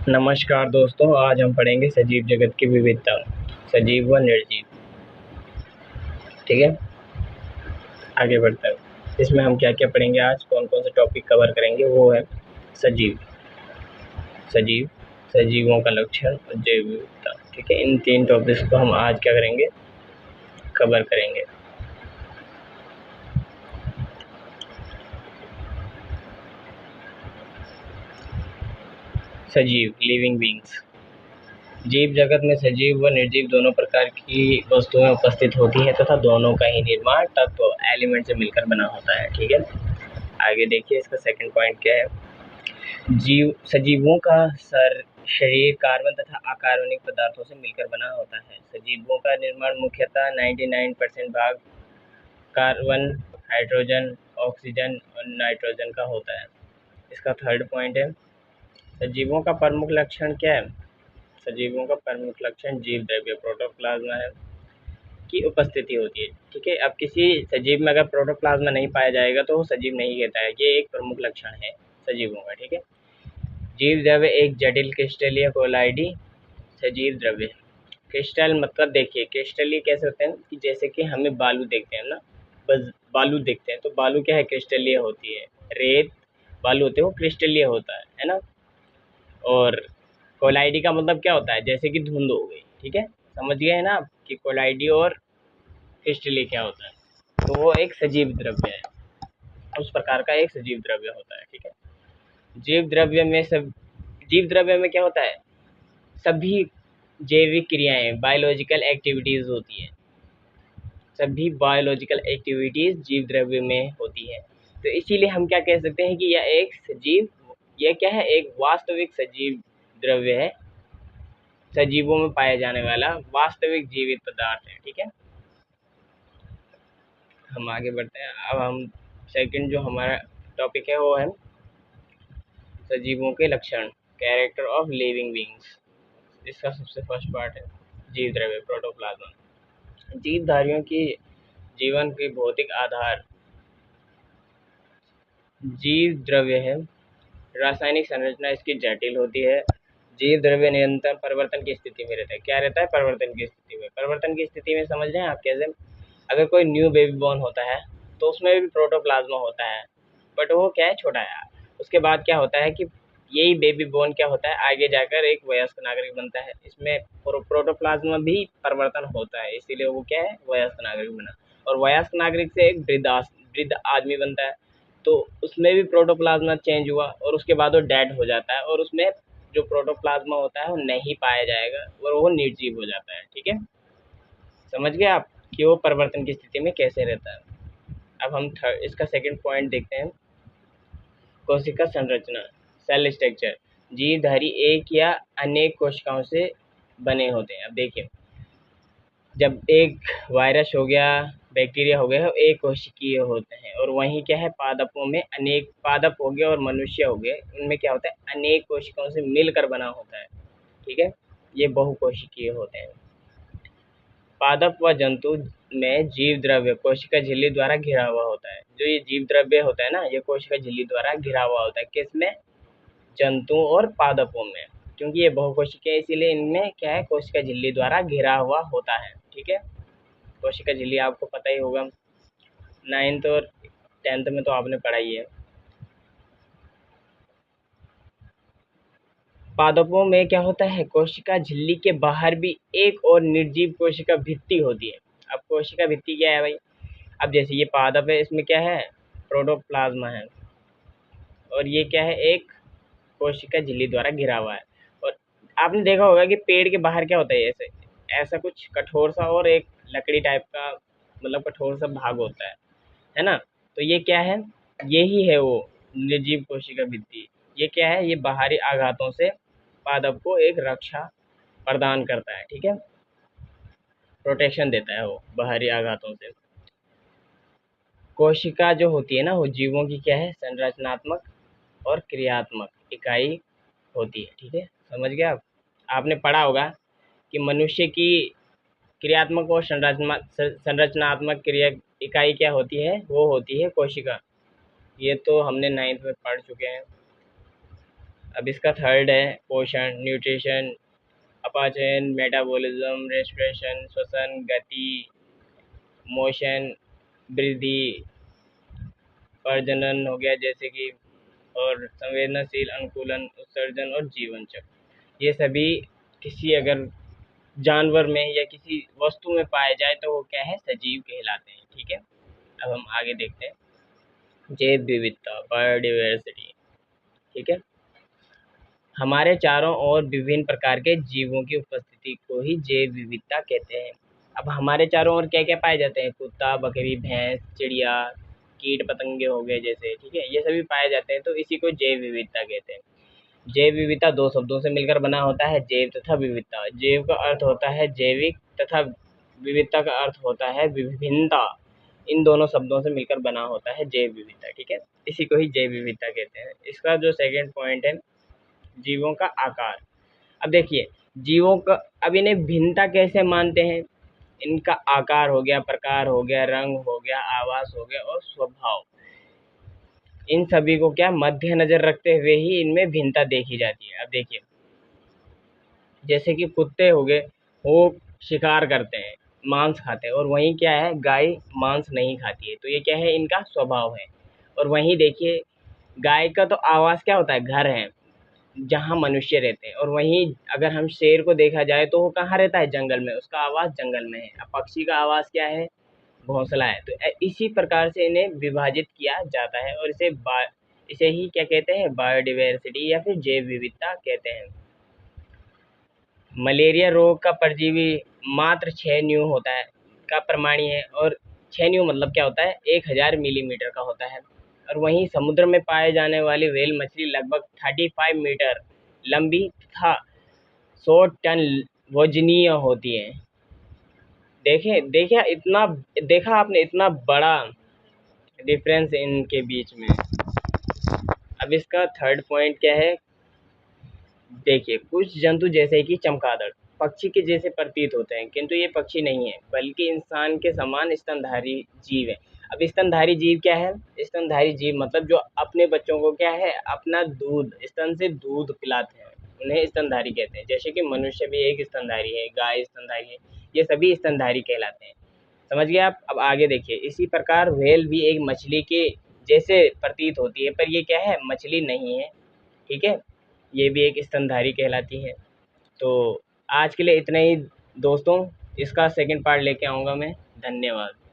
नमस्कार दोस्तों, आज हम पढ़ेंगे सजीव जगत की विविधता, सजीव व निर्जीव। ठीक है, आगे बढ़ते हैं। इसमें हम क्या क्या पढ़ेंगे, आज कौन कौन से टॉपिक कवर करेंगे, वो है सजीव, सजीवों का लक्षण और जैव विविधता। ठीक है, इन 3 टॉपिक्स को हम आज क्या करेंगे, कवर करेंगे। सजीव, लिविंग बींग्स। जीव जगत में सजीव व निर्जीव दोनों प्रकार की वस्तुएं उपस्थित होती हैं तथा दोनों का ही निर्माण तत्व एलिमेंट से मिलकर बना होता है। ठीक है, आगे देखिए, इसका सेकंड पॉइंट क्या है। सजीवों का शरीर कार्बन तथा अकार्बनिक पदार्थों से मिलकर बना होता है। सजीवों का निर्माण मुख्यतः 99% भाग कार्बन, हाइड्रोजन, ऑक्सीजन और नाइट्रोजन का होता है। इसका थर्ड पॉइंट है, सजीवों का प्रमुख लक्षण क्या है। सजीवों का प्रमुख लक्षण जीव द्रव्य प्रोटोप्लाज्मा है की उपस्थिति होती है। ठीक है, अब किसी सजीव में अगर प्रोटोप्लाज्मा नहीं पाया जाएगा तो वो सजीव नहीं कहता है। ये एक प्रमुख लक्षण है सजीवों का। ठीक है, जीव द्रव्य एक जटिल क्रिस्टलीय कोलाइडी सजीव द्रव्य। क्रिस्टल मतलब देखिए, क्रिस्टलीय कैसे होते हैं कि जैसे कि हमें बालू देखते हैं ना, बस बालू देखते हैं तो बालू क्या है, क्रिस्टलीय होती है। रेत बालू होते हैं, वो क्रिस्टलीय होता है ना। और कोलाइडी का मतलब क्या होता है, जैसे कि धुंध हो गई। ठीक है, समझ गए ना आप कि कोलाइडी और क्रिस्टलीय क्या होता है। तो वो एक सजीव द्रव्य है, उस प्रकार का एक सजीव द्रव्य होता है। ठीक है, जीव द्रव्य में क्या होता है, सभी जैविक क्रियाएं, बायोलॉजिकल एक्टिविटीज होती है। सभी बायोलॉजिकल एक्टिविटीज जीव द्रव्य में होती है। तो इसीलिए हम क्या कह सकते हैं कि यह क्या है, एक वास्तविक सजीव द्रव्य है, सजीवों में पाया जाने वाला वास्तविक जीवित पदार्थ है। ठीक है, हम आगे बढ़ते हैं। अब हम सेकंड जो हमारा टॉपिक है वो है सजीवों के लक्षण, कैरेक्टर ऑफ लिविंग बींग्स। इसका सबसे फर्स्ट पार्ट है जीव द्रव्य प्रोटोप्लाज्मा। जीवधारियों की जीवन के भौतिक आधार जीव द्रव्य है। रासायनिक संरचना इसकी जटिल होती है। जीव द्रव्य निरंतर परिवर्तन की स्थिति में रहता है। क्या रहता है, परिवर्तन की स्थिति में। परिवर्तन की स्थिति में समझ रहे हैं आप कैसे, अगर कोई न्यू बेबी बॉर्न होता है तो उसमें भी प्रोटोप्लाज्मा होता है, बट वो क्या है, छोटा है। उसके बाद क्या होता है कि यही बेबी बॉर्न क्या होता है, आगे जाकर एक वयस्क नागरिक बनता है। इसमें प्रोटोप्लाज्मा भी परिवर्तन होता है, इसीलिए वो क्या है, वयस्क नागरिक बना। और वयस्क नागरिक से एक वृद्ध आदमी बनता है, तो उसमें भी प्रोटोप्लाज्मा चेंज हुआ और उसके बाद वो डेड हो जाता है, और उसमें जो प्रोटोप्लाज्मा होता है वो नहीं पाया जाएगा और वो निर्जीव हो जाता है। ठीक है, समझ गए आप कि वो परिवर्तन की स्थिति में कैसे रहता है। अब हम इसका सेकंड पॉइंट देखते हैं, कोशिका संरचना, सेल स्ट्रक्चर। जीवधारी एक या अनेक कोशिकाओं से बने होते हैं। अब देखिए, जब एक वायरस हो गया, बैक्टीरिया हो गया, एक कोशिकीय होते हैं। और वहीं क्या है, पादपों में अनेक, पादप हो गए और मनुष्य हो गए, उनमें क्या होता है, अनेक कोशिकाओं से मिलकर बना होता है। ठीक है, ये बहुकोशिकीय होते हैं। पादप व जंतु में जीव द्रव्य कोशिका झिल्ली द्वारा घिरा हुआ होता है। जो ये जीव द्रव्य होता है ना, ये कोशिका झिल्ली द्वारा घिरा हुआ होता है। किसमें, जंतुओं और पादपों में। क्योंकि ये बहुकोशिकीय है, इसीलिए इनमें क्या है, कोशिका झिल्ली द्वारा घिरा हुआ होता है। ठीक है, कोशिका झिल्ली आपको पता ही होगा, 9th और 10th में तो आपने पढ़ा ही है। पादपों में क्या होता है, कोशिका झिल्ली के बाहर भी एक और निर्जीव कोशिका भित्ति होती है। अब कोशिका भित्ति क्या है भाई, अब जैसे ये पादप है, इसमें क्या है, प्रोटोप्लाज्मा है, और ये क्या है, एक कोशिका झिल्ली द्वारा घिरा हुआ है। और आपने देखा होगा कि पेड़ के बाहर क्या होता है, ऐसे ऐसा कुछ कठोर सा और एक लकड़ी टाइप का, मतलब कठोर सा भाग होता है ना। तो ये क्या है, यही है वो निर्जीव कोशिका भित्ति। ये क्या है, ये बाहरी आघातों से पादप को एक रक्षा प्रदान करता है। ठीक है, प्रोटेक्शन देता है वो बाहरी आघातों से। कोशिका जो होती है ना, वो जीवों की क्या है, संरचनात्मक और क्रियात्मक इकाई होती है। ठीक है, समझ गए आप। आपने पढ़ा होगा कि मनुष्य की क्रियात्मक और संरचनात्मक क्रिया इकाई क्या होती है, वो होती है कोशिका। ये तो हमने 9th में पढ़ चुके हैं। अब इसका थर्ड है पोषण, न्यूट्रिशन, अपाचन, मेटाबॉलिज्म, रेस्पिरेशन, श्वसन, गति, मोशन, वृद्धि, प्रजनन हो गया जैसे कि, और संवेदनशील, अनुकूलन, उत्सर्जन और जीवन चक्र। ये सभी किसी अगर जानवर में या किसी वस्तु में पाए जाए तो वो क्या है, सजीव कहलाते हैं। ठीक है, अब हम आगे देखते हैं जैव विविधता, बायोडाइवर्सिटी। ठीक है, हमारे चारों ओर विभिन्न प्रकार के जीवों की उपस्थिति को ही जैव विविधता कहते हैं। अब हमारे चारों ओर क्या क्या पाए जाते हैं, कुत्ता, बकरी, भैंस, चिड़िया, कीट पतंगे हो गए जैसे, ठीक है, ये सभी पाए जाते हैं, तो इसी को जैव विविधता कहते हैं। जैव विविधता दो शब्दों से मिलकर बना होता है, जैव तथा विविधता। जैव का अर्थ होता है जैविक तथा विविधता का अर्थ होता है विभिन्नता। इन दोनों शब्दों से मिलकर बना होता है जैव विविधता। ठीक है, इसी को ही जैव विविधता कहते हैं। इसका जो सेकंड पॉइंट है, जीवों का आकार। अब देखिए, जीवों का, अब इन्हें भिन्नता कैसे मानते हैं, इनका आकार हो गया, प्रकार हो गया, रंग हो गया, आवास हो गया और स्वभाव, इन सभी को क्या मद्देनजर रखते हुए ही इनमें भिन्नता देखी जाती है। अब देखिए, जैसे कि कुत्ते हो गए, वो शिकार करते हैं, मांस खाते हैं, और वहीं क्या है, गाय मांस नहीं खाती है, तो ये क्या है, इनका स्वभाव है। और वहीं देखिए, गाय का तो आवास क्या होता है, घर है जहाँ मनुष्य रहते हैं, और वहीं अगर हम शेर को देखा जाए तो वो कहाँ रहता है, जंगल में, उसका आवास जंगल में है। अब पक्षी का आवास क्या है, घोंसला है। तो इसी प्रकार से इन्हें विभाजित किया जाता है, और इसे ही क्या कहते हैं, बायोडाइवर्सिटी या फिर जैव विविधता कहते हैं। मलेरिया रोग का परजीवी मात्र 6 न्यू होता है का प्रमाणी है, और 6 न्यू मतलब क्या होता है, 1000 मिलीमीटर का होता है। और वहीं समुद्र में पाए जाने वाली व्हेल मछली लगभग 35 मीटर लंबी तथा 100 टन वजनीय होती है। देखें, देखा इतना, देखा आपने इतना बड़ा डिफरेंस इनके बीच में। अब इसका थर्ड पॉइंट क्या है, देखिए, कुछ जंतु जैसे कि चमगादड़ पक्षी के जैसे प्रतीत होते हैं, किंतु ये पक्षी नहीं है, बल्कि इंसान के समान स्तनधारी जीव है। अब स्तनधारी जीव क्या है, स्तनधारी जीव मतलब जो अपने बच्चों को क्या है, अपना दूध, स्तन से दूध पिलाते हैं, उन्हें स्तनधारी कहते हैं। जैसे कि मनुष्य भी एक स्तनधारी है, गाय स्तनधारी है, ये सभी स्तनधारी कहलाते हैं। समझ गए आप। अब आगे देखिए, इसी प्रकार व्हेल भी एक मछली के जैसे प्रतीत होती है, पर ये क्या है, मछली नहीं है। ठीक है, ये भी एक स्तनधारी कहलाती है। तो आज के लिए इतना ही दोस्तों, इसका सेकंड पार्ट लेके आऊँगा मैं। धन्यवाद।